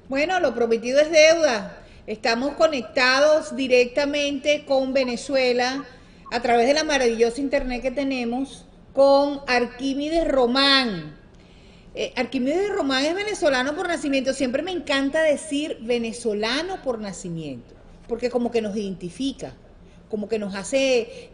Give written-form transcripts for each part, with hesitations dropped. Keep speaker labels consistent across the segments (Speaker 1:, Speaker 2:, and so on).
Speaker 1: Bueno, lo prometido es deuda. Estamos conectados directamente con Venezuela a través de la maravillosa internet que tenemos con Arquímedes Román. Arquímedes Román es venezolano por nacimiento. Siempre me encanta decir venezolano por nacimiento, porque como que nos identifica, como que nos hace,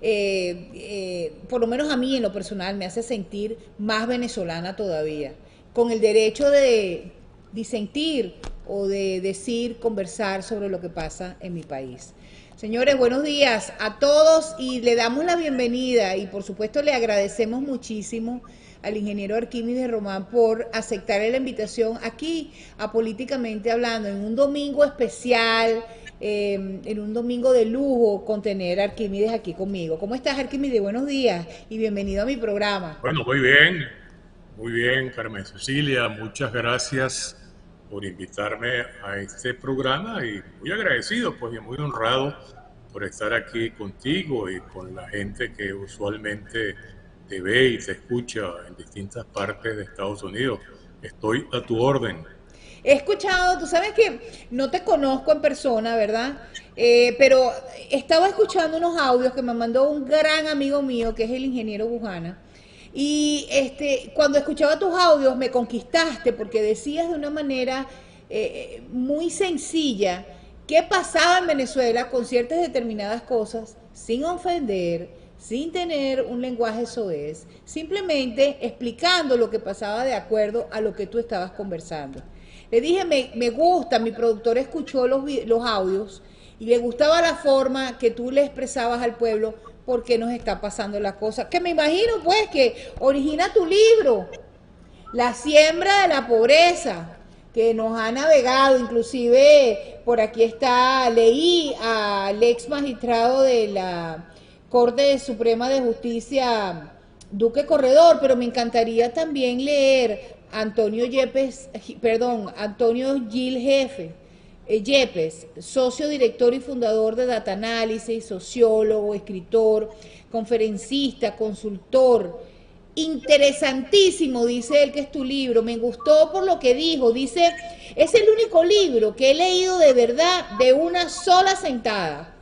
Speaker 1: por lo menos a mí en lo personal, me hace sentir más venezolana todavía, con el derecho de disentir o de decir, conversar sobre lo que pasa en mi país. Señores, buenos días a todos y le damos la bienvenida y por supuesto le agradecemos muchísimo al ingeniero Arquímedes Román por aceptar la invitación aquí a Políticamente Hablando en un domingo especial, en un domingo de lujo con tener a Arquímedes aquí conmigo. ¿Cómo estás, Arquímedes? Buenos días y bienvenido a mi programa.
Speaker 2: Bueno, muy bien, Carmen Cecilia, muchas gracias por invitarme a este programa y muy agradecido, pues, y muy honrado por estar aquí contigo y con la gente que usualmente te ve y te escucha en distintas partes de Estados Unidos. Estoy a tu orden.
Speaker 1: He escuchado, tú sabes que no te conozco en persona, ¿verdad? Pero estaba escuchando unos audios que me mandó un gran amigo mío, que es el ingeniero Bujana. Y cuando escuchaba tus audios me conquistaste porque decías de una manera muy sencilla qué pasaba en Venezuela con ciertas determinadas cosas, sin ofender, sin tener un lenguaje soez, simplemente explicando lo que pasaba de acuerdo a lo que tú estabas conversando. Le dije, me gusta, mi productor escuchó los audios y le gustaba la forma que tú le expresabas al pueblo por qué nos está pasando la cosa. Que me imagino pues que origina tu libro, La siembra de la pobreza, que nos ha navegado, inclusive por aquí está, leí al ex magistrado de la Corte Suprema de Justicia, Duque Corredor, pero me encantaría también leer Antonio Yepes, perdón, Antonio Gil Jefe, Yepes, socio director y fundador de Data Analysis, sociólogo, escritor, conferencista, consultor. Interesantísimo, dice él que es tu libro. Me gustó por lo que dijo. Dice, es el único libro que he leído de verdad de una sola sentada.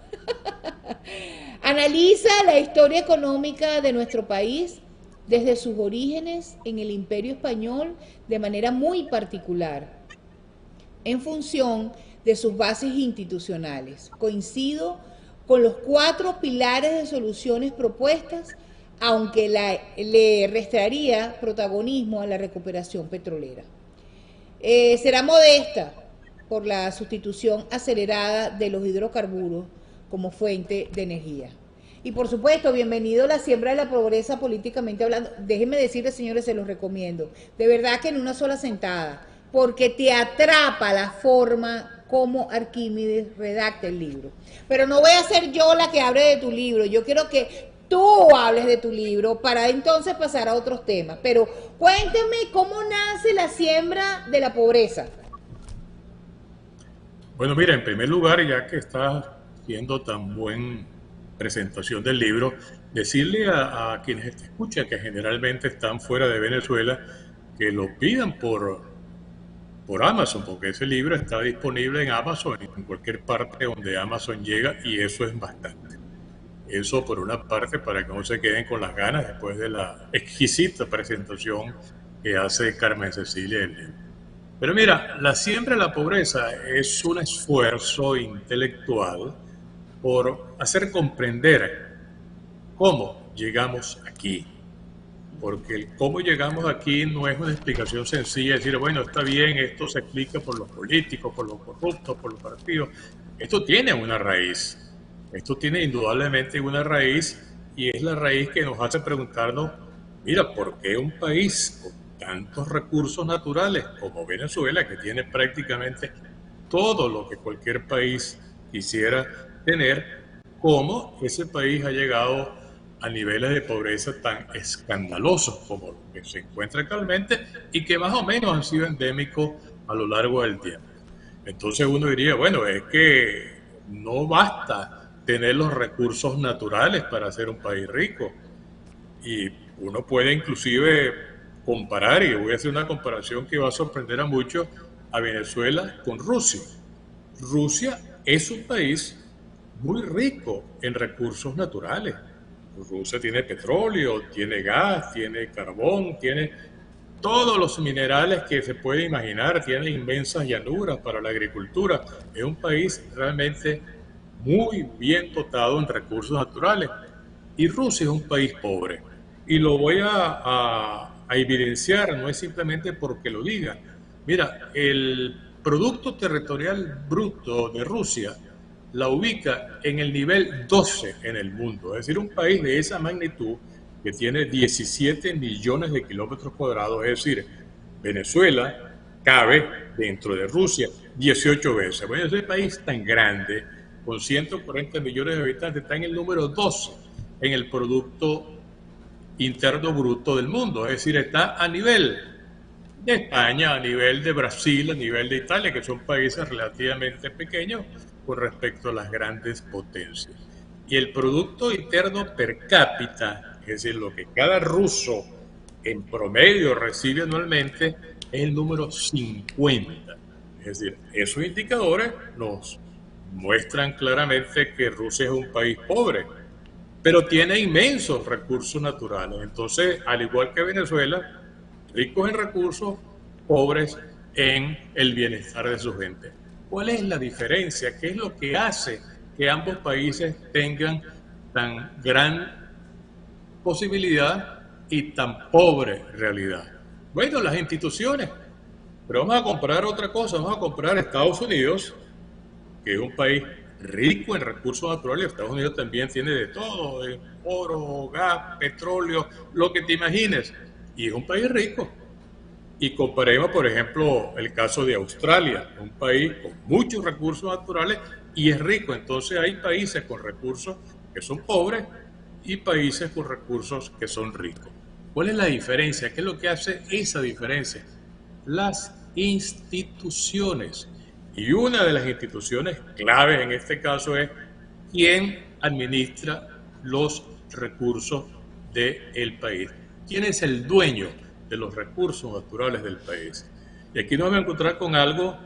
Speaker 1: Analiza la historia económica de nuestro país desde sus orígenes en el Imperio Español de manera muy particular, en función de sus bases institucionales. Coincido con los 4 pilares de soluciones propuestas, aunque le restaría protagonismo a la recuperación petrolera. Será modesta por la sustitución acelerada de los hidrocarburos como fuente de energía. Y por supuesto, bienvenido a La siembra de la pobreza políticamente hablando. Déjenme decirles, señores, se los recomiendo. De verdad que en una sola sentada, porque te atrapa la forma como Arquímedes redacta el libro. Pero no voy a ser yo la que hable de tu libro. Yo quiero que tú hables de tu libro para entonces pasar a otros temas. Pero cuénteme cómo nace la siembra de la pobreza.
Speaker 2: Bueno, mira, en primer lugar, ya que estás haciendo tan buena presentación del libro, decirle a quienes te escuchan, que generalmente están fuera de Venezuela, que lo pidan por Amazon, porque ese libro está disponible en Amazon, en cualquier parte donde Amazon llega, y eso es bastante. Eso por una parte, para que no se queden con las ganas después de la exquisita presentación que hace Carmen Cecilia en el libro. Pero mira, la siembra de la pobreza es un esfuerzo intelectual por hacer comprender cómo llegamos aquí. Porque el cómo llegamos aquí no es una explicación sencilla, decir, bueno, está bien, esto se explica por los políticos, por los corruptos, por los partidos. Esto tiene una raíz. Esto tiene indudablemente una raíz y es la raíz que nos hace preguntarnos, mira, ¿por qué un país con tantos recursos naturales como Venezuela, que tiene prácticamente todo lo que cualquier país quisiera tener, cómo ese país ha llegado a niveles de pobreza tan escandalosos como los que se encuentra actualmente y que más o menos han sido endémicos a lo largo del tiempo? Entonces uno diría, bueno, es que no basta tener los recursos naturales para ser un país rico. Y uno puede inclusive comparar, y voy a hacer una comparación que va a sorprender a muchos, a Venezuela con Rusia. Rusia es un país muy rico en recursos naturales. Rusia tiene petróleo, tiene gas, tiene carbón, tiene todos los minerales que se puede imaginar, tiene inmensas llanuras para la agricultura. Es un país realmente muy bien dotado en recursos naturales. Y Rusia es un país pobre. Y lo voy a evidenciar, no es simplemente porque lo diga. Mira, el Producto Territorial Bruto de Rusia la ubica en el nivel 12 en el mundo, es decir, un país de esa magnitud que tiene 17 millones de kilómetros cuadrados, es decir, Venezuela cabe dentro de Rusia 18 veces. Bueno, ese país tan grande, con 140 millones de habitantes, está en el número 12 en el Producto Interno Bruto del mundo, es decir, está a nivel de España, a nivel de Brasil, a nivel de Italia, que son países relativamente pequeños con respecto a las grandes potencias. Y el Producto Interno per cápita, es decir, lo que cada ruso en promedio recibe anualmente, es el número 50. Es decir, esos indicadores nos muestran claramente que Rusia es un país pobre, pero tiene inmensos recursos naturales. Entonces, al igual que Venezuela, ricos en recursos, pobres en el bienestar de su gente. ¿Cuál es la diferencia? ¿Qué es lo que hace que ambos países tengan tan gran posibilidad y tan pobre realidad? Bueno, las instituciones. Pero vamos a comparar otra cosa, vamos a comparar Estados Unidos, que es un país rico en recursos naturales. Estados Unidos también tiene de todo, de oro, gas, petróleo, lo que te imagines. Y es un país rico. Y comparemos, por ejemplo, el caso de Australia, un país con muchos recursos naturales y es rico. Entonces hay países con recursos que son pobres y países con recursos que son ricos. ¿Cuál es la diferencia? ¿Qué es lo que hace esa diferencia? Las instituciones. Y una de las instituciones claves en este caso es quién administra los recursos del país. ¿Quién es el dueño de los recursos naturales del país? Y aquí nos vamos a encontrar con algo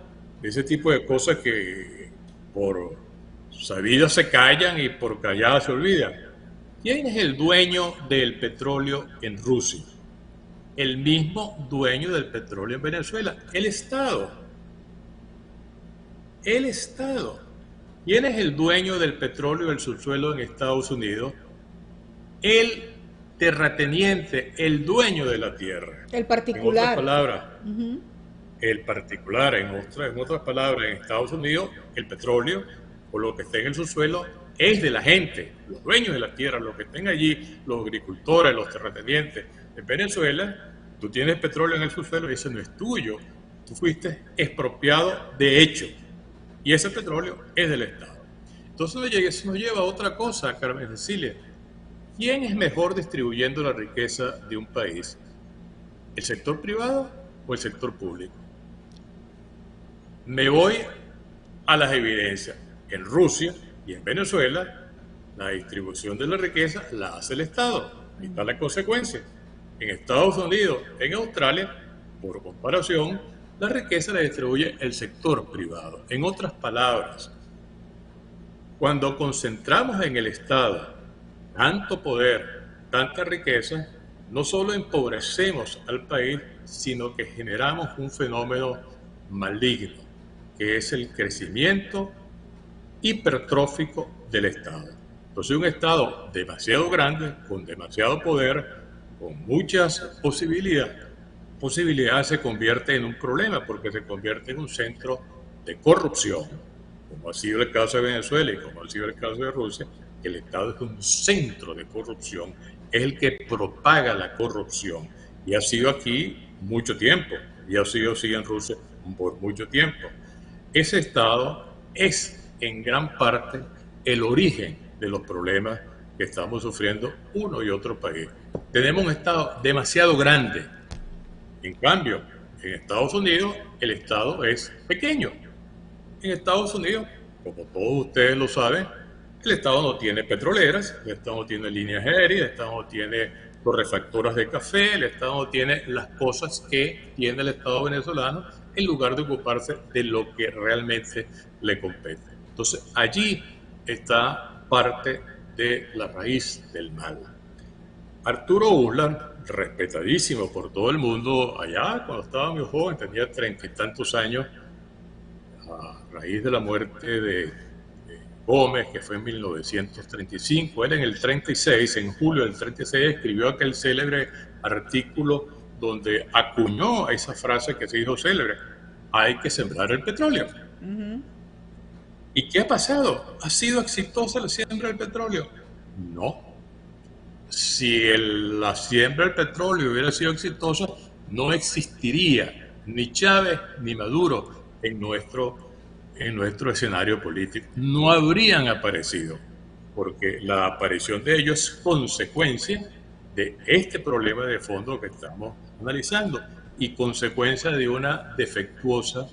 Speaker 2: de ese tipo de cosas que por sabidas se callan y por calladas se olvidan. ¿Quién es el dueño del petróleo en Rusia? El mismo dueño del petróleo en Venezuela, el Estado. El Estado. ¿Quién es el dueño del petróleo y del subsuelo en Estados Unidos? El terrateniente, el dueño de la tierra.
Speaker 1: El
Speaker 2: En otras
Speaker 1: particular.
Speaker 2: palabras,
Speaker 1: Ujú.
Speaker 2: el particular, en otras palabras, en Estados Unidos, el petróleo o lo que esté en el subsuelo es de la gente, los dueños de la tierra, los que estén allí, los agricultores, los terratenientes. En Venezuela, tú tienes petróleo en el subsuelo y ese no es tuyo. Tú fuiste expropiado de hecho y ese petróleo es del Estado. Entonces eso nos lleva a otra cosa, Carmen Cecilia. ¿Quién es mejor distribuyendo la riqueza de un país? ¿El sector privado o el sector público? Me voy a las evidencias. En Rusia y en Venezuela, la distribución de la riqueza la hace el Estado. Ahí está la consecuencia. En Estados Unidos, en Australia, por comparación, la riqueza la distribuye el sector privado. En otras palabras, cuando concentramos en el Estado tanto poder, tanta riqueza, no solo empobrecemos al país, sino que generamos un fenómeno maligno, que es el crecimiento hipertrófico del Estado. Entonces un Estado demasiado grande, con demasiado poder, con muchas posibilidades se convierte en un problema porque se convierte en un centro de corrupción, como ha sido el caso de Venezuela y como ha sido el caso de Rusia. El Estado es un centro de corrupción, es el que propaga la corrupción y ha sido aquí mucho tiempo y ha sido así en Rusia por mucho tiempo. Ese Estado es en gran parte el origen de los problemas que estamos sufriendo uno y otro país. Tenemos un Estado demasiado grande. En cambio, en Estados Unidos el Estado es pequeño. En Estados Unidos, como todos ustedes lo saben, el Estado no tiene petroleras, el Estado no tiene líneas aéreas, el Estado no tiene torrefactoras de café, el Estado no tiene las cosas que tiene el Estado venezolano en lugar de ocuparse de lo que realmente le compete. Entonces, allí está parte de la raíz del mal. Arturo Uslar, respetadísimo por todo el mundo, allá cuando estaba muy joven, tenía 30 y tantos años, a raíz de la muerte de Gómez, que fue en 1935. Él en el 36, en julio del 36, escribió aquel célebre artículo donde acuñó esa frase que se hizo célebre: hay que sembrar el petróleo. ¿Y qué ha pasado? ¿Ha sido exitosa la siembra del petróleo? No. Si la siembra del petróleo hubiera sido exitosa, no existiría ni Chávez ni Maduro en nuestro escenario político. No habrían aparecido, porque la aparición de ellos es consecuencia de este problema de fondo que estamos analizando y consecuencia de una defectuosa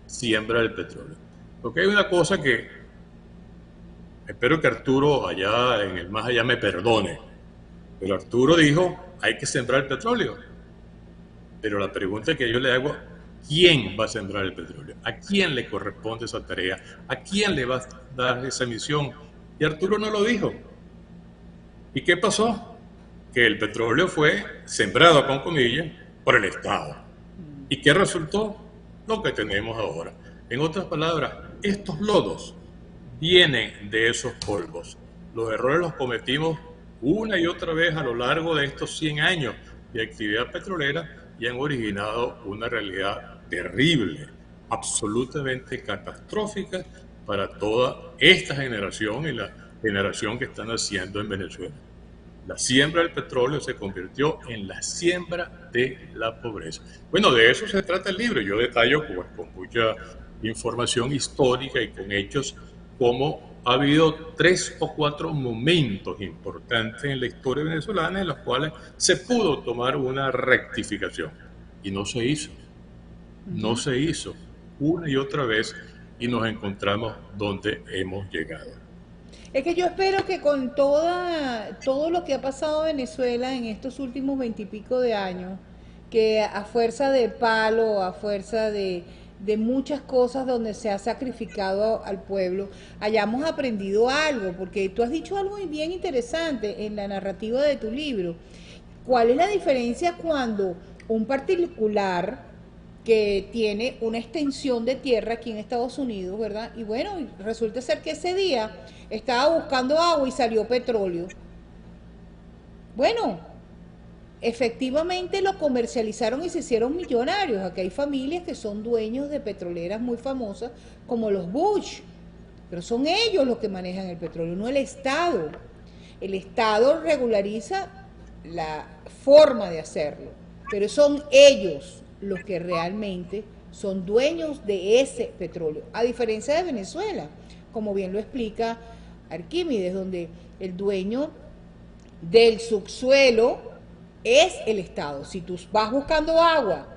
Speaker 2: siembra del petróleo. Porque hay una cosa que espero que Arturo allá en el más allá me perdone, pero Arturo dijo: hay que sembrar el petróleo. Pero la pregunta que yo le hago: ¿quién va a sembrar el petróleo? ¿A quién le corresponde esa tarea? ¿A quién le va a dar esa misión? Y Arturo no lo dijo. ¿Y qué pasó? Que el petróleo fue sembrado, con comillas, por el Estado. ¿Y qué resultó? Lo que tenemos ahora. En otras palabras, estos lodos vienen de esos polvos. Los errores los cometimos una y otra vez a lo largo de estos 100 años de actividad petrolera y han originado una realidad terrible, absolutamente catastrófica para toda esta generación y la generación que están haciendo en Venezuela. La siembra del petróleo se convirtió en la siembra de la pobreza. Bueno, de eso se trata el libro. Yo detallo con mucha información histórica y con hechos cómo ha habido 3 o 4 momentos importantes en la historia venezolana en los cuales se pudo tomar una rectificación. Y no se hizo. No se hizo una y otra vez y nos encontramos donde hemos llegado.
Speaker 1: Es que yo espero que con todo lo que ha pasado en Venezuela en estos últimos 20 y pico de años, que a fuerza de palo, a fuerza de muchas cosas donde se ha sacrificado al pueblo, hayamos aprendido algo, porque tú has dicho algo bien interesante en la narrativa de tu libro. ¿Cuál es la diferencia cuando un particular que tiene una extensión de tierra aquí en Estados Unidos, ¿verdad? Y bueno, resulta ser que ese día estaba buscando agua y salió petróleo. Bueno, efectivamente lo comercializaron y se hicieron millonarios. Aquí hay familias que son dueños de petroleras muy famosas, como los Bush, pero son ellos los que manejan el petróleo, no el Estado. El Estado regulariza la forma de hacerlo, pero son ellos los que realmente son dueños de ese petróleo, a diferencia de Venezuela, como bien lo explica Arquímedes, donde el dueño del subsuelo es el Estado. Si tú vas buscando agua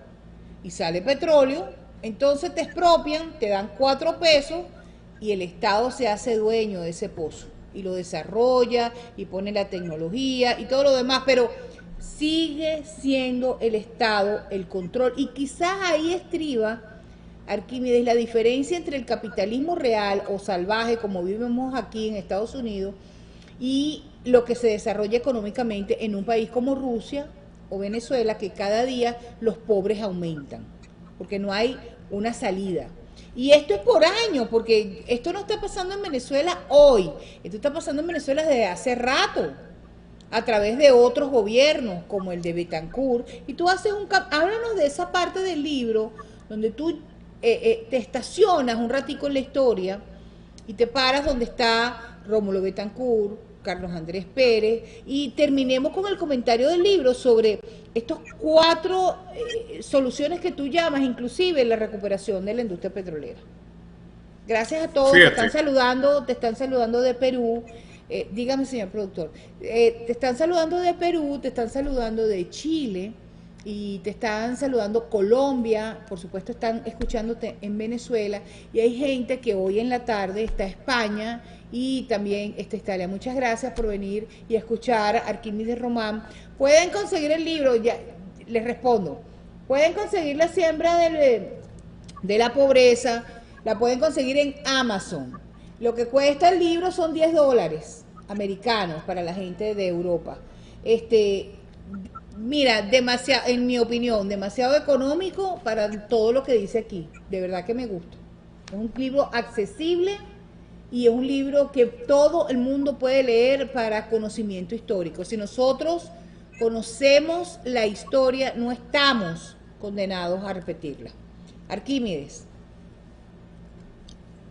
Speaker 1: y sale petróleo, entonces te expropian, te dan 4 pesos y el Estado se hace dueño de ese pozo y lo desarrolla y pone la tecnología y todo lo demás, pero sigue siendo el Estado el control. Y quizás ahí estriba, Arquímedes, la diferencia entre el capitalismo real o salvaje, como vivimos aquí en Estados Unidos, y lo que se desarrolla económicamente en un país como Rusia o Venezuela, que cada día los pobres aumentan, porque no hay una salida. Y esto es por años, porque esto no está pasando en Venezuela hoy, esto está pasando en Venezuela desde hace rato, a través de otros gobiernos, como el de Betancourt. Y tú haces háblanos de esa parte del libro, donde tú te estacionas un ratico en la historia y te paras donde está Rómulo Betancourt, Carlos Andrés Pérez, y terminemos con el comentario del libro sobre estos 4 soluciones que tú llamas, inclusive la recuperación de la industria petrolera. Gracias a todos,
Speaker 2: Fíjate.
Speaker 1: te están saludando de Perú. Dígame, señor productor, te están saludando de Perú, te están saludando de Chile, y te están saludando Colombia, por supuesto están escuchándote en Venezuela y hay gente que hoy en la tarde está España y también está Italia. Muchas gracias por venir y escuchar Arquímedes Román. Pueden conseguir el libro, ya les respondo, pueden conseguir La siembra de la pobreza, la pueden conseguir en Amazon. Lo que cuesta el libro son $10 americanos para la gente de Europa. Este, Mira, demasiado, en mi opinión, demasiado económico para todo lo que dice aquí. De verdad que me gusta. Es un libro accesible y es un libro que todo el mundo puede leer para conocimiento histórico. Si nosotros conocemos la historia, no estamos condenados a repetirla. Arquímedes.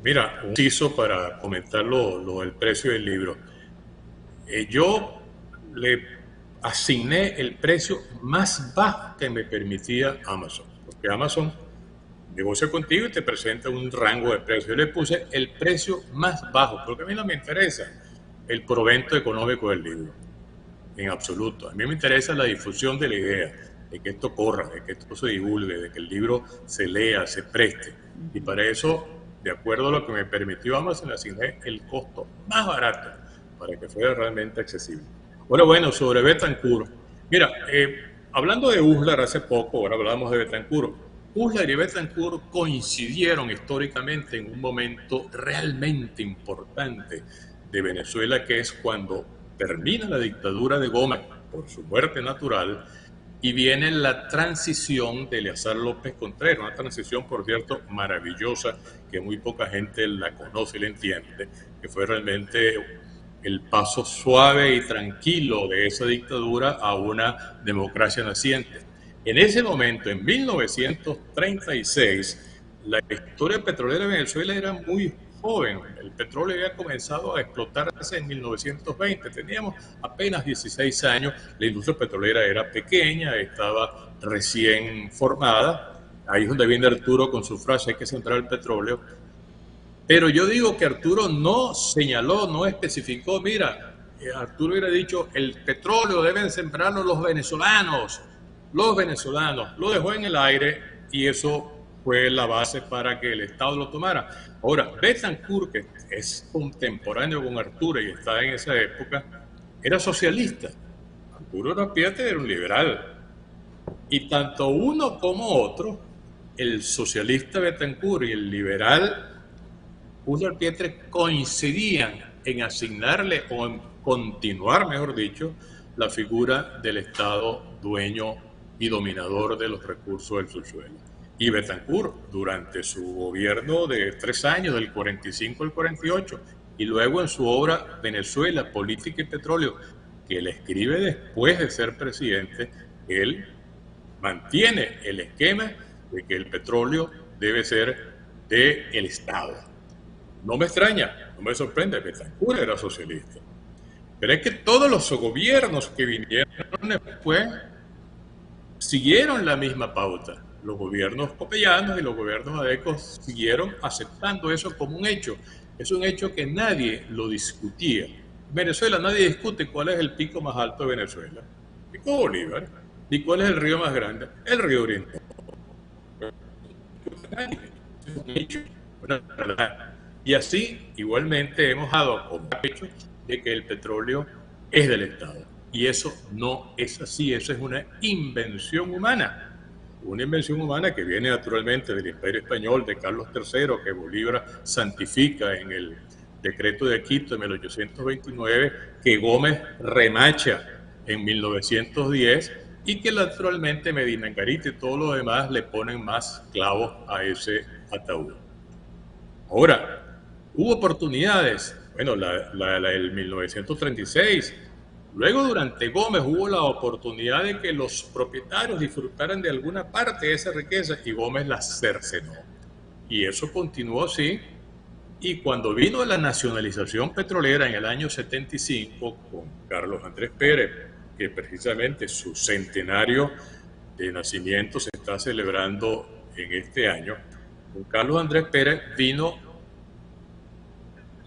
Speaker 2: Mira, un inciso para comentar el precio del libro. Yo le asigné el precio más bajo que me permitía Amazon, porque Amazon negocia contigo y te presenta un rango de precios. Yo le puse el precio más bajo, porque a mí no me interesa el provento económico del libro, en absoluto. A mí me interesa la difusión de la idea, de que esto corra, de que esto se divulgue, de que el libro se lea, se preste. Y para eso, de acuerdo a lo que me permitió Amazon, le asigné el costo más barato para que fuera realmente accesible. Bueno, sobre Bettencourt. Mira, hablando de Uslar hace poco, ahora hablamos de Bettencourt. Uslar y Bettencourt coincidieron históricamente en un momento realmente importante de Venezuela, que es cuando termina la dictadura de Gómez por su muerte natural y viene la transición de Eleazar López Contreras, una transición, por cierto, maravillosa, que muy poca gente la conoce y la entiende, que fue realmente el paso suave y tranquilo de esa dictadura a una democracia naciente. En ese momento, en 1936, la historia petrolera de Venezuela era muy joven. El petróleo había comenzado a explotarse en 1920. Teníamos apenas 16 años. La industria petrolera era pequeña, estaba recién formada. Ahí es donde viene Arturo con su frase: hay que centrar el petróleo. Pero yo digo que Arturo no señaló, no especificó, mira, Arturo hubiera dicho, el petróleo deben sembrarlo los venezolanos, lo dejó en el aire y eso fue la base para que el Estado lo tomara. Ahora, Bettencourt, que es contemporáneo con Arturo y está en esa época, era socialista. Arturo Urapíates era un liberal. Y tanto uno como otro, el socialista Bettencourt y el liberal Uslar Pietre, coincidían en asignarle o en continuar, mejor dicho, la figura del Estado dueño y dominador de los recursos del subsuelo. Y Bettencourt, durante su gobierno de 3 años, del 45 al 48, y luego en su obra Venezuela, Política y Petróleo, que él escribe después de ser presidente, él mantiene el esquema de que el petróleo debe ser del Estado. No me extraña, no me sorprende, Bettencourt era socialista. Pero es que todos los gobiernos que vinieron después siguieron la misma pauta. Los gobiernos copellanos y los gobiernos adecos siguieron aceptando eso como un hecho. Es un hecho que nadie lo discutía. En Venezuela nadie discute cuál es el pico más alto de Venezuela. El pico Bolívar. ¿Y cuál es el río más grande? El río Oriental. Es un hecho, una verdad. Y así, igualmente, hemos dado como hecho de que el petróleo es del Estado. Y eso no es así, eso es una invención humana. Una invención humana que viene naturalmente del Imperio Español, de Carlos III, que Bolívar santifica en el decreto de Quito de 1829, que Gómez remacha en 1910 y que naturalmente Medina Angarita y todos los demás le ponen más clavos a ese ataúd. Ahora, hubo oportunidades, bueno, el 1936, luego durante Gómez hubo la oportunidad de que los propietarios disfrutaran de alguna parte de esa riqueza y Gómez la cercenó. Y eso continuó así, y cuando vino la nacionalización petrolera en el año 75 con Carlos Andrés Pérez, que precisamente su centenario de nacimiento se está celebrando en este año, con Carlos Andrés Pérez vino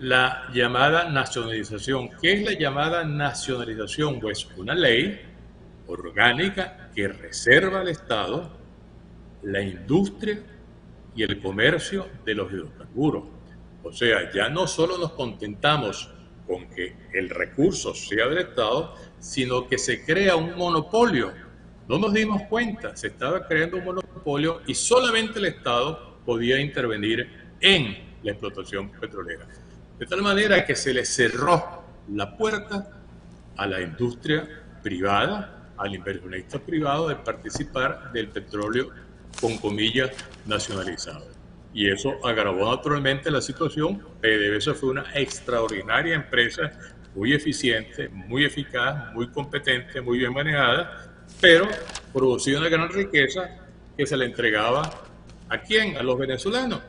Speaker 2: la llamada nacionalización. ¿Qué es la llamada nacionalización? Pues una ley orgánica que reserva al Estado la industria y el comercio de los hidrocarburos. O sea, ya no solo nos contentamos con que el recurso sea del Estado, sino que se crea un monopolio. No nos dimos cuenta, se estaba creando un monopolio y solamente el Estado podía intervenir en la explotación petrolera. De tal manera que se le cerró la puerta a la industria privada, al inversionista privado de participar del petróleo con comillas nacionalizado. Y eso agravó naturalmente la situación. PDVSA fue una extraordinaria empresa, muy eficiente, muy eficaz, muy competente, muy bien manejada, pero producía una gran riqueza que se le entregaba ¿a quién? A los venezolanos.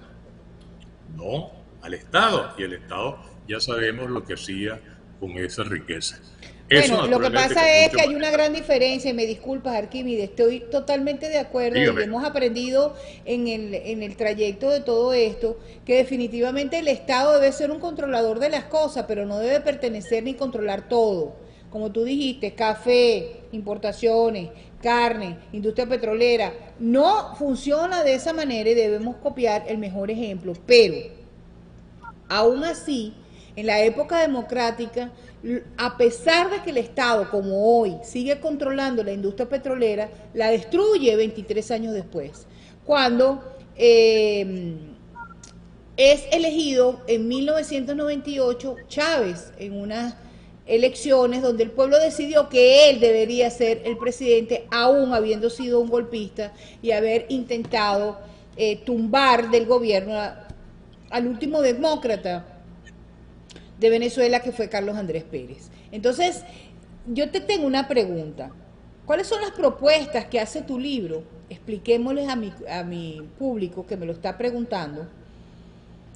Speaker 2: No, al Estado. Y el Estado ya sabemos lo que hacía con esa riqueza. Eso
Speaker 1: Bueno, lo que
Speaker 2: naturalmente con
Speaker 1: pasa es
Speaker 2: mucho
Speaker 1: que hay
Speaker 2: más.
Speaker 1: una gran diferencia, y me disculpas, Arquímedes, estoy totalmente de acuerdo y
Speaker 2: Dígame.
Speaker 1: hemos aprendido en el trayecto de todo esto que definitivamente el Estado debe ser un controlador de las cosas, pero no debe pertenecer ni controlar todo. Como tú dijiste, café, importaciones, carne, industria petrolera, no funciona de esa manera y debemos copiar el mejor ejemplo, pero aún así, en la época democrática, a pesar de que el Estado, como hoy, sigue controlando la industria petrolera, la destruye 23 años después, cuando es elegido en 1998 Chávez en unas elecciones donde el pueblo decidió que él debería ser el presidente, aún habiendo sido un golpista y haber intentado tumbar del gobierno al último demócrata de Venezuela, que fue Carlos Andrés Pérez. Entonces, yo te tengo una pregunta. ¿Cuáles son las propuestas que hace tu libro? Expliquémosles a mi público que me lo está preguntando.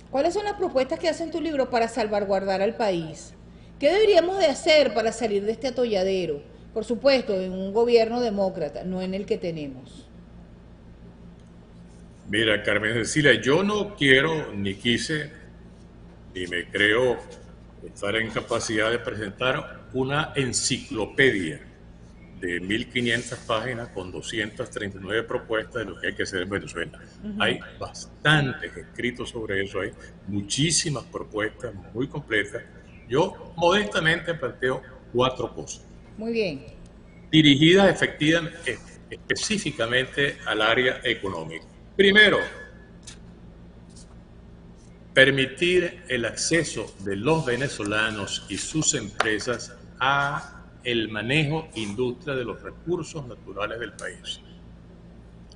Speaker 1: ¿Cuáles son las propuestas que hace en tu libro para salvaguardar al país? ¿Qué deberíamos de hacer para salir de este atolladero? Por supuesto, en un gobierno demócrata, no en el que tenemos.
Speaker 2: Mira, Carmen Cecilia, yo no quiero, ni quise, ni me creo estar en capacidad de presentar una enciclopedia de 1500 páginas con 239 propuestas de lo que hay que hacer en Venezuela. Hay bastantes escritos sobre eso, hay muchísimas propuestas muy completas. Yo modestamente planteo 4 cosas,
Speaker 1: Muy bien.
Speaker 2: dirigidas efectivamente, específicamente al área económica. Primero, permitir el acceso de los venezolanos y sus empresas a el manejo industria de los recursos naturales del país.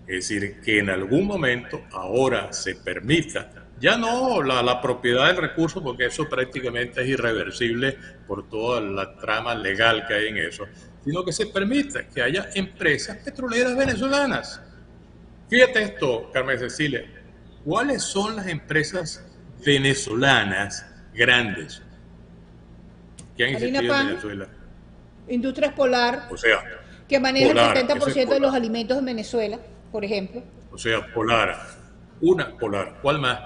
Speaker 2: Es decir, que en algún momento ahora se permita, ya no la propiedad del recurso, porque eso prácticamente es irreversible por toda la trama legal que hay en eso, sino que se permita que haya empresas petroleras venezolanas. Fíjate esto, Carmen Cecilia, ¿cuáles son las empresas venezolanas grandes que han
Speaker 1: Harina
Speaker 2: existido en
Speaker 1: Pan,
Speaker 2: Venezuela?
Speaker 1: Industrias Polar,
Speaker 2: O sea,
Speaker 1: que maneja el
Speaker 2: Polar, ese es
Speaker 1: 70% de los
Speaker 2: Polar.
Speaker 1: alimentos en Venezuela, por ejemplo.
Speaker 2: O sea, Polar, una Polar. ¿Cuál más?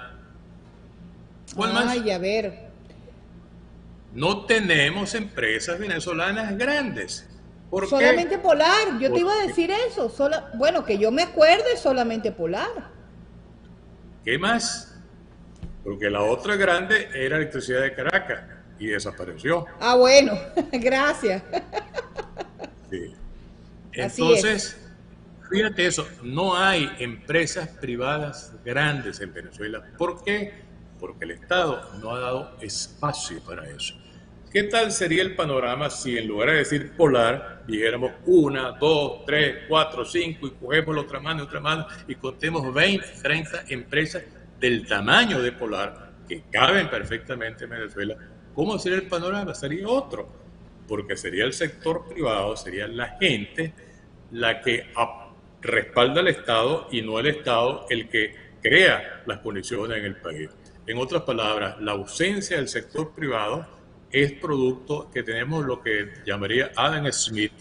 Speaker 2: ¿Cuál más?
Speaker 1: Ay, a ver.
Speaker 2: No tenemos empresas venezolanas grandes. ¿Por qué?
Speaker 1: Solamente Polar, yo te iba a
Speaker 2: Porque,
Speaker 1: decir eso. Bueno, que yo me acuerde, solamente Polar.
Speaker 2: ¿qué más? Porque la otra grande era Electricidad de Caracas y desapareció.
Speaker 1: Ah, bueno, gracias.
Speaker 2: Sí.
Speaker 1: Así es.
Speaker 2: Entonces, fíjate eso, no hay empresas privadas grandes en Venezuela. ¿Por qué? Porque el Estado no ha dado espacio para eso. ¿Qué tal sería el panorama si en lugar de decir Polar, dijéramos 1, 2, 3, 4, 5 y cogemos la otra mano y contemos 20, 30 empresas del tamaño de Polar que caben perfectamente en Venezuela? ¿Cómo sería el panorama? Sería otro, porque sería el sector privado, sería la gente la que respalda al Estado y no el Estado el que crea las condiciones en el país. En otras palabras, la ausencia del sector privado es producto que tenemos lo que llamaría Adam Smith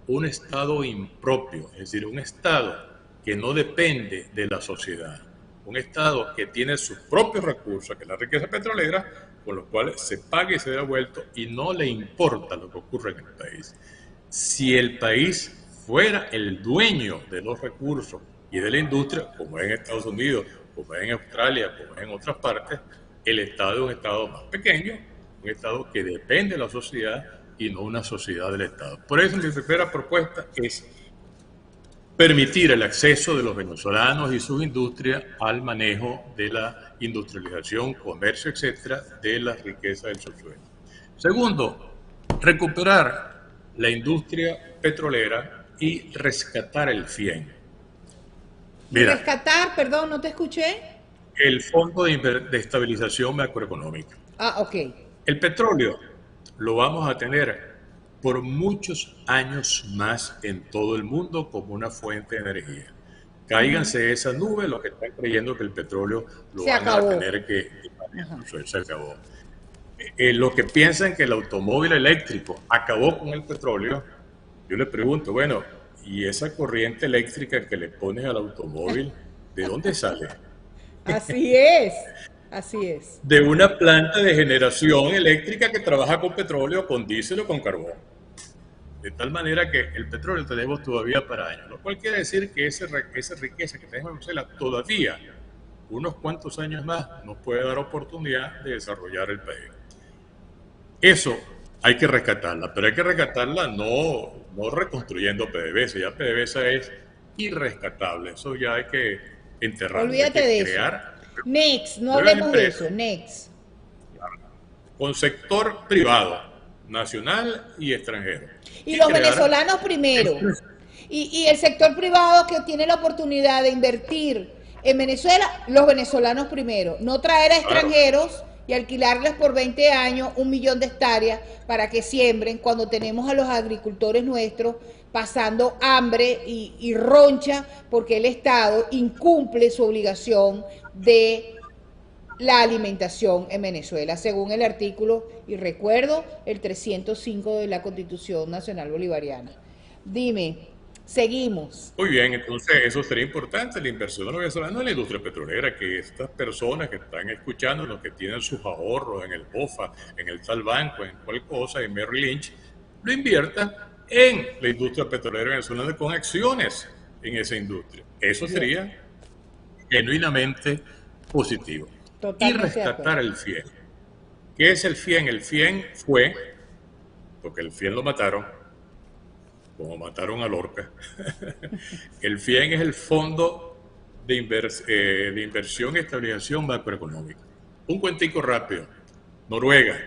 Speaker 2: un Estado impropio, es decir, un Estado que no depende de la sociedad, un Estado que tiene sus propios recursos, que es la riqueza petrolera, con los cuales se paga y se da vuelto y no le importa lo que ocurre en el país. Si el país fuera el dueño de los recursos y de la industria, como es en Estados Unidos, como es en Australia, como es en otras partes, el Estado es un Estado más pequeño, un Estado que depende de la sociedad y no una sociedad del Estado. Por eso mi primera propuesta es permitir el acceso de los venezolanos y sus industrias al manejo de la industrialización, comercio, etcétera, de la riqueza del subsuelo. Segundo, recuperar la industria petrolera y rescatar el FIEN.
Speaker 1: Y
Speaker 2: Mira,
Speaker 1: rescatar, perdón, no te escuché.
Speaker 2: el Fondo de Estabilización Macroeconómica.
Speaker 1: Ah, ok.
Speaker 2: El petróleo lo vamos a tener por muchos años más en todo el mundo como una fuente de energía. Cáiganse de esa nube los que están creyendo que el petróleo lo
Speaker 1: Se
Speaker 2: van a
Speaker 1: acabó.
Speaker 2: tener que...
Speaker 1: Ajá.
Speaker 2: Se acabó. Los que piensan que el automóvil eléctrico acabó con el petróleo, yo les pregunto, bueno, ¿y esa corriente eléctrica que le pones al automóvil, de dónde sale?
Speaker 1: Así es. Así es.
Speaker 2: De una planta de generación eléctrica que trabaja con petróleo, con diésel o con carbón. De tal manera que el petróleo tenemos todavía para años, lo cual quiere decir que esa riqueza que tenemos en Venezuela todavía, unos cuantos años más, nos puede dar oportunidad de desarrollar el país. Eso hay que rescatarla, pero hay que rescatarla no reconstruyendo PDVSA, ya PDVSA es irrescatable, eso ya hay que enterrarlo, hay
Speaker 1: Olvídate
Speaker 2: que
Speaker 1: de eso.
Speaker 2: crear
Speaker 1: Next, no
Speaker 2: nuevas
Speaker 1: hablemos de
Speaker 2: empresas
Speaker 1: eso. Next.
Speaker 2: con sector privado, nacional y extranjero,
Speaker 1: Y
Speaker 2: y
Speaker 1: los
Speaker 2: crear
Speaker 1: venezolanos primero.
Speaker 2: empresas.
Speaker 1: Y el sector privado que tiene la oportunidad de invertir en Venezuela, los venezolanos primero. No traer a
Speaker 2: Claro,
Speaker 1: extranjeros y alquilarles por 20 años 1 millón de hectáreas para que siembren cuando tenemos a los agricultores nuestros pasando hambre y roncha porque el Estado incumple su obligación de la alimentación en Venezuela, según el artículo, y recuerdo, el 305 de la Constitución Nacional Bolivariana. Dime, seguimos.
Speaker 2: muy bien, entonces eso sería importante, la inversión de los venezolanos en la industria petrolera, que estas personas que están escuchando, los que tienen sus ahorros en el BOFA, en el tal banco, en cual cosa, en Merrill Lynch, lo inviertan en la industria petrolera venezolana con acciones en esa industria. Eso
Speaker 1: Bien,
Speaker 2: sería genuinamente positivo. Y
Speaker 1: totalmente de acuerdo.
Speaker 2: rescatar el FIEN. ¿Qué es el FIEN? El FIEN fue, porque el FIEN lo mataron, como mataron a Lorca. El FIEN es el Fondo de Inversión y Estabilización Macroeconómica. Un cuentico rápido. Noruega.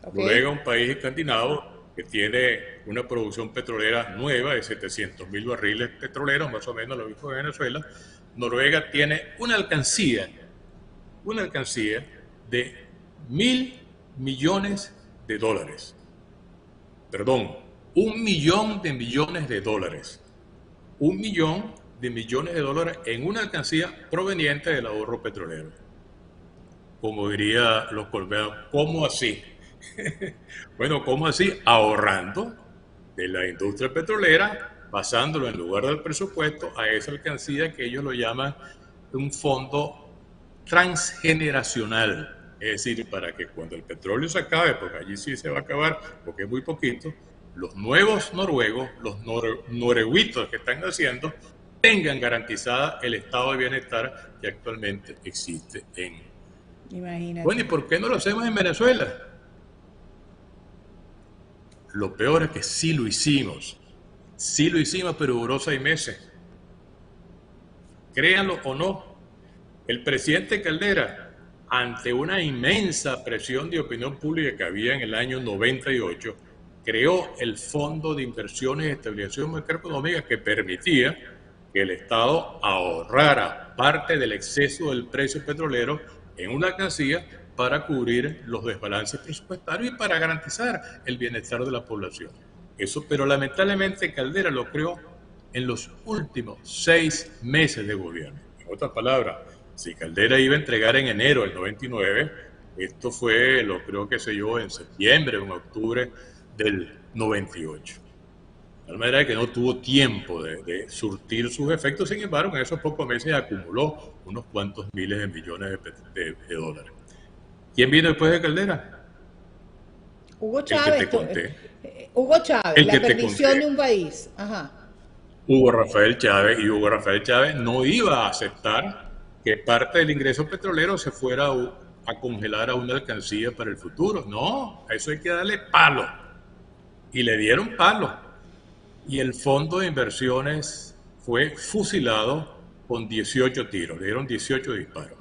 Speaker 1: ¿Ok?
Speaker 2: Noruega es un país escandinavo que tiene una producción petrolera nueva de 700.000 barriles petroleros, más o menos lo mismo que Venezuela. Noruega tiene una alcancía de 1.000 millones de dólares. Perdón, 1 millón de millones de dólares. 1 millón de millones de dólares en una alcancía proveniente del ahorro petrolero. Como diría los colombianos, ¿cómo así? Bueno, ¿cómo así? Ahorrando de la industria petrolera, pasándolo en lugar del presupuesto a esa alcancía que ellos lo llaman un fondo transgeneracional. Es decir, para que cuando el petróleo se acabe, porque allí sí se va a acabar, porque es muy poquito, los nuevos noruegos, los norueguitos que están naciendo, tengan garantizada el estado de bienestar que actualmente existe en... Bueno, ¿y
Speaker 1: Imagínate.
Speaker 2: por qué no lo hacemos en Venezuela? Lo peor es que sí lo hicimos, pero duró 6 meses. Créanlo o no, el presidente Caldera, ante una inmensa presión de opinión pública que había en el año 98, creó el Fondo de Inversiones y Estabilización Macroeconómica que permitía que el Estado ahorrara parte del exceso del precio petrolero en una alcancía para cubrir los desbalances presupuestarios y para garantizar el bienestar de la población. Eso, pero lamentablemente Caldera lo creó en los últimos 6 meses de gobierno. En otras palabras, si Caldera iba a entregar en enero del 99, esto fue, lo creo que se yo, en septiembre o en octubre del 98. De tal manera que no tuvo tiempo de surtir sus efectos, sin embargo, en esos pocos meses acumuló unos cuantos miles de millones de dólares. ¿Quién vino después de Caldera?
Speaker 1: Hugo
Speaker 2: El que
Speaker 1: Chávez,
Speaker 2: te conté.
Speaker 1: Hugo Chávez,
Speaker 2: El
Speaker 1: la
Speaker 2: que te
Speaker 1: perdición
Speaker 2: conté,
Speaker 1: de un país. Ajá.
Speaker 2: Hugo Rafael Chávez, y Hugo Rafael Chávez no iba a aceptar que parte del ingreso petrolero se fuera a congelar a una alcancía para el futuro. No, a eso hay que darle palo. Y le dieron palo. Y el fondo de inversiones fue fusilado con 18 tiros. Le dieron 18 disparos.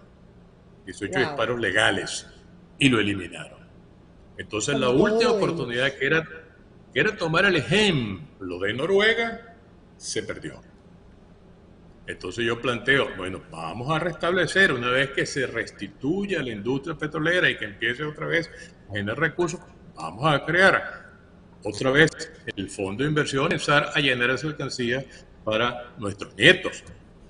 Speaker 2: 18
Speaker 1: Wow.
Speaker 2: disparos legales. Y lo eliminaron. Entonces la
Speaker 1: Como
Speaker 2: última
Speaker 1: todos
Speaker 2: oportunidad
Speaker 1: ellos.
Speaker 2: que era tomar el ejemplo de Noruega, se perdió. Entonces yo planteo, bueno, vamos a restablecer una vez que se restituya la industria petrolera y que empiece otra vez a generar recursos, vamos a crear otra vez el fondo de inversión, empezar a llenar esa alcancía para nuestros nietos,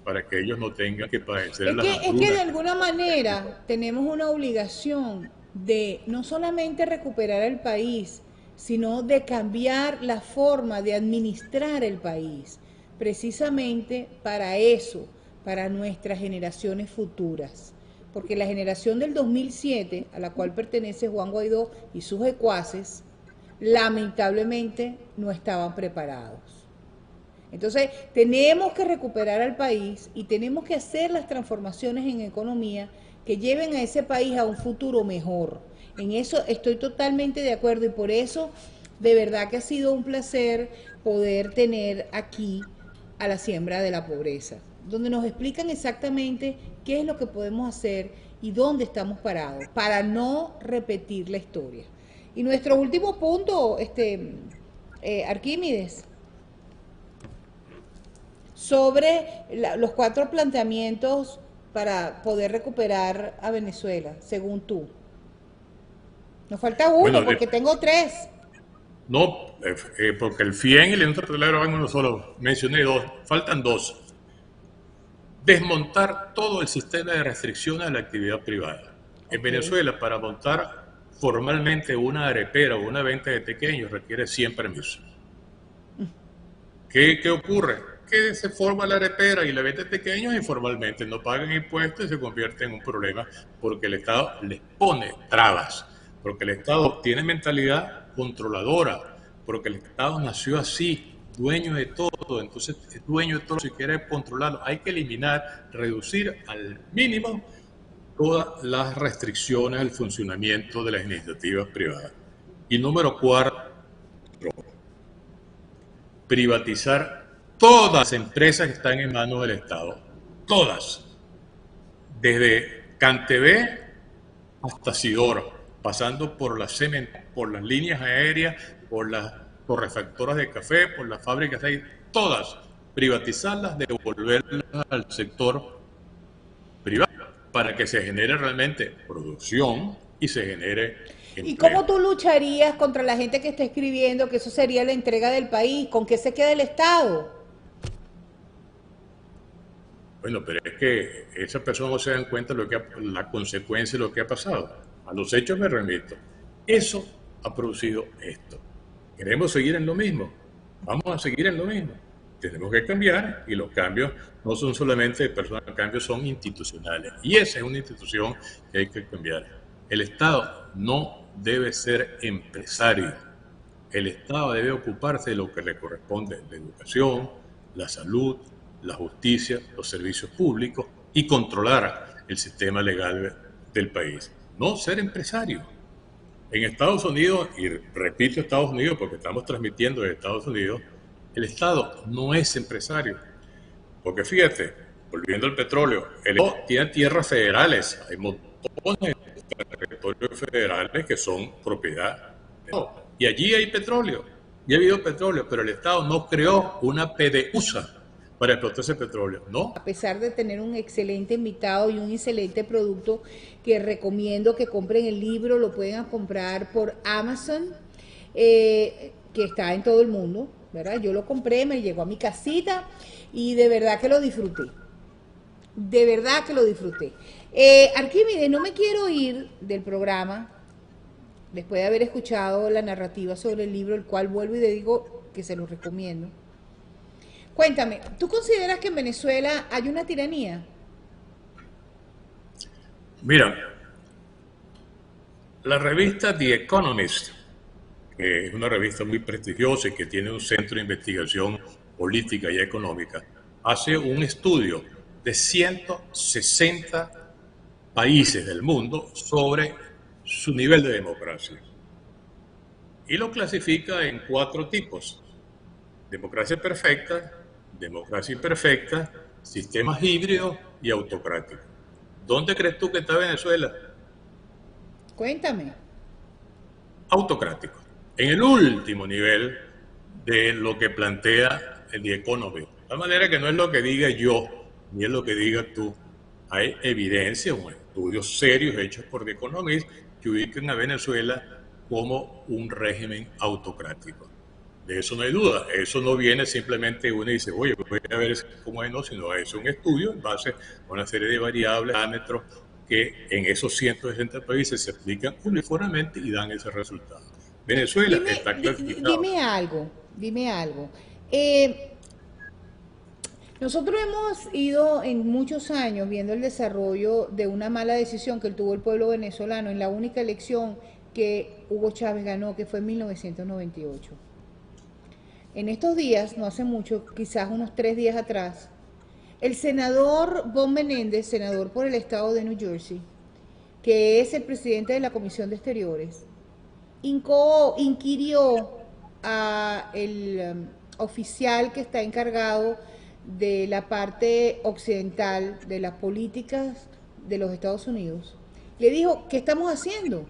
Speaker 2: para que ellos no tengan que padecer las
Speaker 1: Es que de
Speaker 2: hambrunas.
Speaker 1: alguna manera tenemos una obligación de no solamente recuperar el país, sino de cambiar la forma de administrar el país, precisamente para eso, para nuestras generaciones futuras. Porque la generación del 2007, a la cual pertenece Juan Guaidó y sus secuaces, lamentablemente no estaban preparados. Entonces, tenemos que recuperar al país y tenemos que hacer las transformaciones en economía que lleven a ese país a un futuro mejor. En eso estoy totalmente de acuerdo y por eso de verdad que ha sido un placer poder tener aquí a la siembra de la pobreza, donde nos explican exactamente qué es lo que podemos hacer y dónde estamos parados para no repetir la historia. Y nuestro último punto, Arquímedes, sobre los cuatro planteamientos para poder recuperar a Venezuela, según tú. Nos falta
Speaker 2: Bueno,
Speaker 1: uno, porque tengo tres.
Speaker 2: no, porque el FIEN y la industria petrolera van uno solo. Mencioné dos, faltan dos. Desmontar todo el sistema de restricciones a la actividad privada. En
Speaker 1: Ok.
Speaker 2: Venezuela, para montar formalmente una arepera o una venta de pequeños requiere 100 permisos. ¿Qué ocurre? Que se forma la arepera y la venta de pequeños informalmente, no pagan impuestos y se convierte en un problema porque el Estado les pone trabas, porque el Estado tiene mentalidad controladora, porque el Estado nació así, dueño de todo, entonces es dueño de todo, si quiere controlarlo, hay que eliminar, reducir al mínimo todas las restricciones al funcionamiento de las iniciativas privadas. Y número cuatro, privatizar todas las empresas que están en manos del Estado. Todas. Desde Cantebé hasta Sidor, pasando por por las líneas aéreas, por las torrefactoras de café, por las fábricas de ahí, todas. Privatizarlas, devolverlas al sector privado para que se genere realmente producción y se genere
Speaker 1: ¿Y
Speaker 2: empleo.
Speaker 1: cómo tú lucharías contra la gente que está escribiendo que eso sería la entrega del país? ¿Con qué se queda el Estado?
Speaker 2: Bueno, pero es que esas personas no se dan cuenta de la consecuencia de lo que ha pasado. A los hechos me remito. Eso ha producido esto. ¿Queremos seguir en lo mismo? Vamos a seguir en lo mismo. Tenemos que cambiar y los cambios no son solamente de personas, los cambios son institucionales. Y esa es una institución que hay que cambiar. El Estado no debe ser empresario. El Estado debe ocuparse de lo que le corresponde, la educación, la salud, la justicia, los servicios públicos y controlar el sistema legal del país. No ser empresario. En Estados Unidos, y repito Estados Unidos porque estamos transmitiendo de Estados Unidos, el Estado no es empresario. Porque fíjate, volviendo al petróleo, el Estado tiene tierras federales, hay montones de territorios federales que son propiedad del Estado. Y allí hay petróleo, y ha habido petróleo, pero el Estado no creó una PDUSA para explotar ese petróleo,
Speaker 1: A
Speaker 2: no.
Speaker 1: pesar de tener un excelente invitado y un excelente producto que recomiendo que compren el libro, lo pueden comprar por Amazon, que está en todo el mundo, ¿verdad? Yo lo compré, me llegó a mi casita y de verdad que lo disfruté. De verdad que lo disfruté. Arquímedes, no me quiero ir del programa después de haber escuchado la narrativa sobre el libro, el cual vuelvo y le digo que se lo recomiendo. Cuéntame, ¿tú consideras que en Venezuela hay una tiranía?
Speaker 2: Mira, la revista The Economist que es una revista muy prestigiosa y que tiene un centro de investigación política y económica, hace un estudio de 160 países del mundo sobre su nivel de democracia. Y lo clasifica en 4 tipos: democracia perfecta, democracia imperfecta, sistemas híbridos y autocráticos. ¿Dónde crees tú que está Venezuela?
Speaker 1: Cuéntame.
Speaker 2: Autocrático. En el último nivel de lo que plantea el The Economist. De tal manera que no es lo que diga yo, ni es lo que diga tú. Hay evidencia, estudios serios hechos por The Economist que ubican a Venezuela como un régimen autocrático. De eso no hay duda. Eso no viene simplemente uno y dice, oye, voy a ver cómo es, no, sino es un estudio en base a una serie de variables, parámetros que en esos 160 países se aplican uniformemente y dan ese resultado. Venezuela está clasificado.
Speaker 1: Dime algo, dime algo. Eh, Nosotros hemos ido en muchos años viendo el desarrollo de una mala decisión que tuvo el pueblo venezolano en la única elección que Hugo Chávez ganó, que fue en 1998. En estos días, no hace mucho, quizás unos 3 días atrás, el senador Bob Menéndez, senador por el estado de New Jersey, que es el presidente de la Comisión de Exteriores, inquirió a el oficial que está encargado de la parte occidental de las políticas de los Estados Unidos. Le dijo, ¿qué estamos haciendo?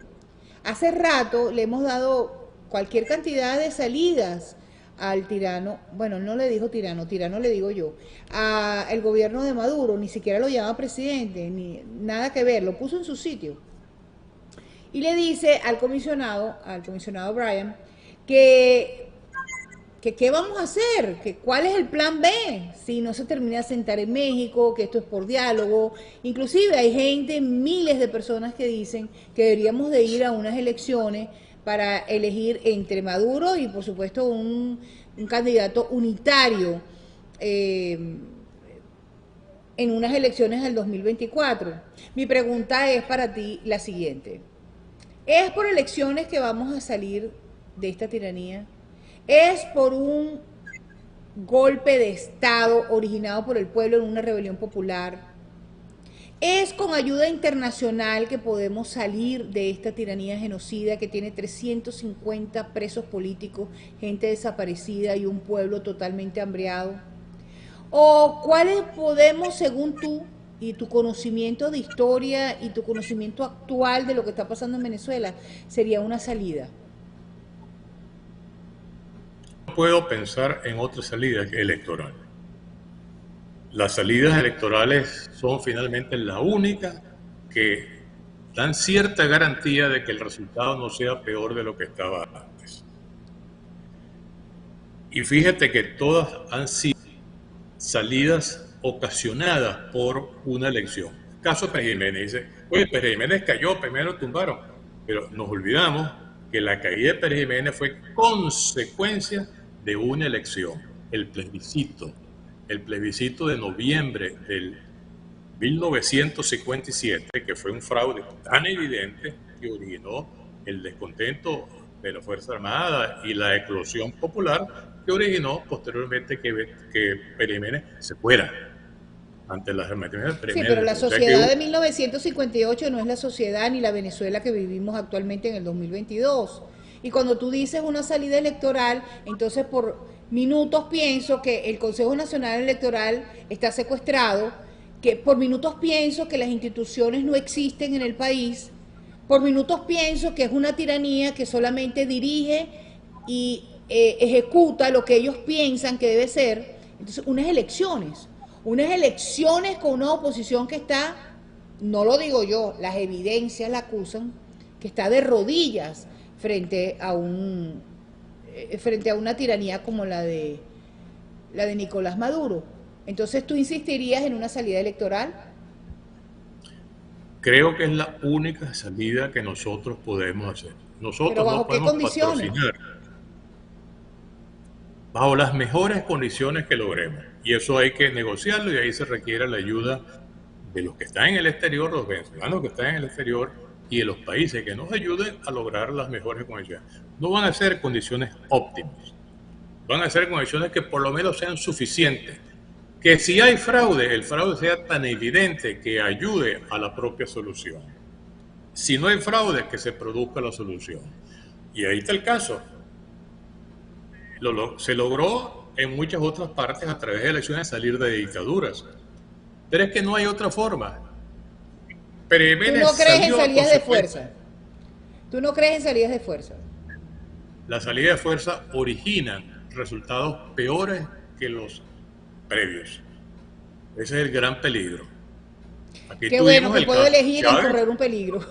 Speaker 1: Hace rato le hemos dado cualquier cantidad de salidas al tirano, bueno, no le dijo tirano, tirano le digo yo, al gobierno de Maduro, ni siquiera lo llama presidente, ni nada que ver, lo puso en su sitio. Y le dice al comisionado Brian, que qué vamos a hacer, que cuál es el plan B si no se termina de sentar en México, que esto es por diálogo. Inclusive hay gente, miles de personas que dicen que deberíamos de ir a unas elecciones para elegir entre Maduro y por supuesto un candidato unitario en unas elecciones del 2024. Mi pregunta es para ti la siguiente. ¿Es por elecciones que vamos a salir de esta tiranía? ¿Es por un golpe de Estado originado por el pueblo en una rebelión popular? ¿Es con ayuda internacional que podemos salir de esta tiranía genocida que tiene 350 presos políticos, gente desaparecida y un pueblo totalmente hambriado? ¿O cuáles podemos, según tú y tu conocimiento de historia y tu conocimiento actual de lo que está pasando en Venezuela, sería una salida?
Speaker 2: No puedo pensar en otra salida electoral. Las salidas electorales son finalmente la única que dan cierta garantía de que el resultado no sea peor de lo que estaba antes. Y fíjate que todas han sido salidas ocasionadas por una elección. Caso Pérez Jiménez, dice, oye, Pérez Jiménez cayó, primero tumbaron, pero nos olvidamos que la caída de Pérez Jiménez fue consecuencia de una elección, el plebiscito de noviembre del 1957, que fue un fraude tan evidente que originó el descontento de la Fuerza Armada y la eclosión popular que originó posteriormente que Pérez Jiménez se fuera ante las armaciones de Pérez
Speaker 1: Sí,
Speaker 2: Jiménez.
Speaker 1: pero la
Speaker 2: O sea
Speaker 1: sociedad de 1958 no es la sociedad ni la Venezuela que vivimos actualmente en el 2022. Y cuando tú dices una salida electoral, entonces por minutos pienso que el Consejo Nacional Electoral está secuestrado, que por minutos pienso que las instituciones no existen en el país, por minutos pienso que es una tiranía que solamente dirige y ejecuta lo que ellos piensan que debe ser. Entonces, unas elecciones con una oposición que está, no lo digo yo, las evidencias la acusan, que está de rodillas frente a una tiranía como la de Nicolás Maduro. Entonces, ¿tú insistirías en una salida electoral?
Speaker 2: creo que es la única salida que nosotros podemos hacer.
Speaker 1: ¿Pero
Speaker 2: Nosotros no
Speaker 1: bajo qué
Speaker 2: podemos
Speaker 1: condiciones?
Speaker 2: patrocinar bajo las mejores condiciones que logremos. Y eso hay que negociarlo y ahí se requiere la ayuda de los que están en el exterior, los venezolanos que están en el exterior, y en los países que nos ayuden a lograr las mejores condiciones. No van a ser condiciones óptimas, van a ser condiciones que por lo menos sean suficientes. Que si hay fraude, el fraude sea tan evidente que ayude a la propia solución. Si no hay fraude, que se produzca la solución. Y ahí está el caso. Se logró en muchas otras partes a través de elecciones salir de dictaduras. Pero es que no hay otra forma.
Speaker 1: ¿Tú no
Speaker 2: Jiménez
Speaker 1: crees en
Speaker 2: salió, por
Speaker 1: salidas de
Speaker 2: supuesto.
Speaker 1: fuerza? ¿Tú no crees en salidas de fuerza?
Speaker 2: La salida de fuerza origina resultados peores que los previos. Ese es el gran peligro. Aquí
Speaker 1: Qué bueno
Speaker 2: tuvimos
Speaker 1: que
Speaker 2: el
Speaker 1: puedo
Speaker 2: caso de
Speaker 1: elegir en
Speaker 2: Chávez,
Speaker 1: correr un peligro.
Speaker 2: ¿no?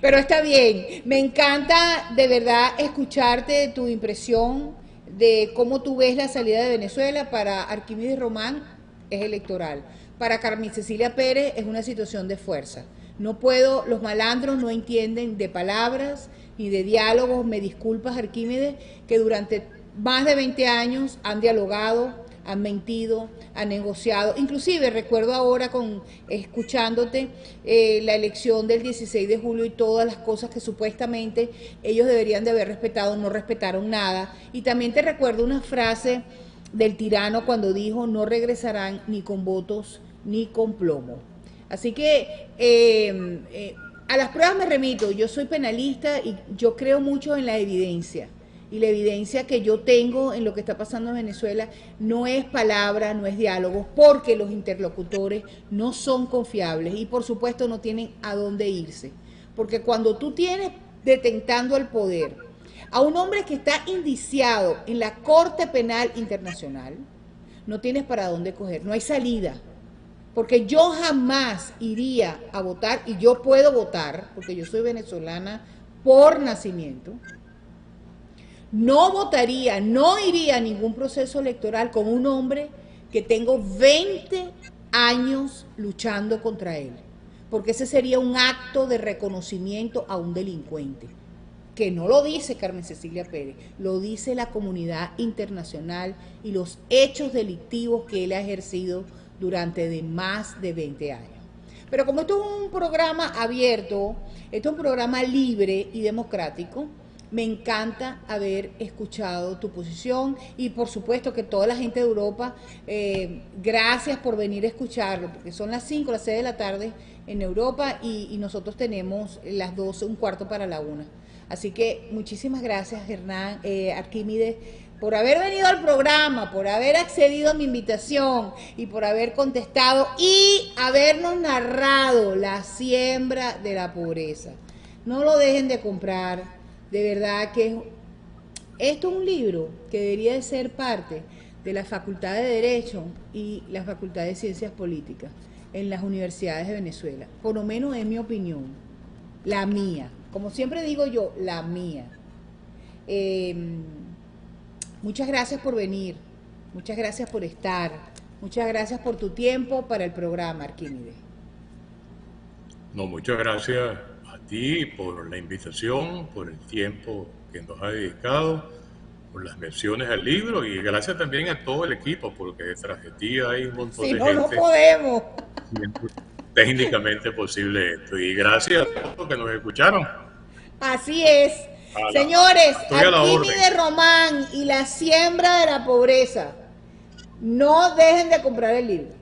Speaker 1: Pero está bien. Me encanta de verdad escucharte tu impresión de cómo tú ves la salida de Venezuela. Para Arquímedes Román es electoral. Para Carmen Cecilia Pérez es una situación de fuerza. No puedo, los malandros no entienden de palabras ni de diálogos. Me disculpas, Arquímedes, que durante más de 20 años han dialogado, han mentido, han negociado. Inclusive recuerdo ahora escuchándote la elección del 16 de julio y todas las cosas que supuestamente ellos deberían de haber respetado, no respetaron nada. Y también te recuerdo una frase del tirano cuando dijo: no regresarán ni con votos ni con plomo. Así que a las pruebas me remito. Yo soy penalista y yo creo mucho en la evidencia. Y la evidencia que yo tengo en lo que está pasando en Venezuela no es palabra, no es diálogo, porque los interlocutores no son confiables y por supuesto no tienen a dónde irse. Porque cuando tú tienes detentando el poder a un hombre que está indiciado en la Corte Penal Internacional, no tienes para dónde coger, no hay salida. Porque yo jamás iría a votar, y yo puedo votar, porque yo soy venezolana por nacimiento. No votaría, no iría a ningún proceso electoral con un hombre que tengo 20 años luchando contra él, porque ese sería un acto de reconocimiento a un delincuente, que no lo dice Carmen Cecilia Pérez, lo dice la comunidad internacional y los hechos delictivos que él ha ejercido durante más de 20 años. Pero como esto es un programa abierto, esto es un programa libre y democrático, me encanta haber escuchado tu posición y por supuesto que toda la gente de Europa, gracias por venir a escucharlo, porque son las 5, las 6 de la tarde en Europa y nosotros tenemos las 12, un cuarto para la 1. Así que muchísimas gracias, Hernán, Arquímedes, por haber venido al programa, por haber accedido a mi invitación y por haber contestado y habernos narrado la siembra de la pobreza. No lo dejen de comprar, de verdad que esto es un libro que debería de ser parte de la Facultad de Derecho y la Facultad de Ciencias Políticas en las universidades de Venezuela, por lo menos en mi opinión, la mía, como siempre digo yo, la mía. Muchas gracias por venir, muchas gracias por estar, muchas gracias por tu tiempo para el programa, Arquímedes.
Speaker 2: No, muchas gracias a ti por la invitación, por el tiempo que nos ha dedicado, por las menciones al libro y gracias también a todo el equipo, porque detrás de ti hay un montón
Speaker 1: Si
Speaker 2: de
Speaker 1: no, no
Speaker 2: gente
Speaker 1: podemos.
Speaker 2: haciendo técnicamente posible esto. Y gracias a todos los que nos escucharon.
Speaker 1: Así es.
Speaker 2: A la-
Speaker 1: Señores,
Speaker 2: Estoy a la orden.
Speaker 1: Arquímedes Román y la siembra de la pobreza. No dejen de comprar el libro.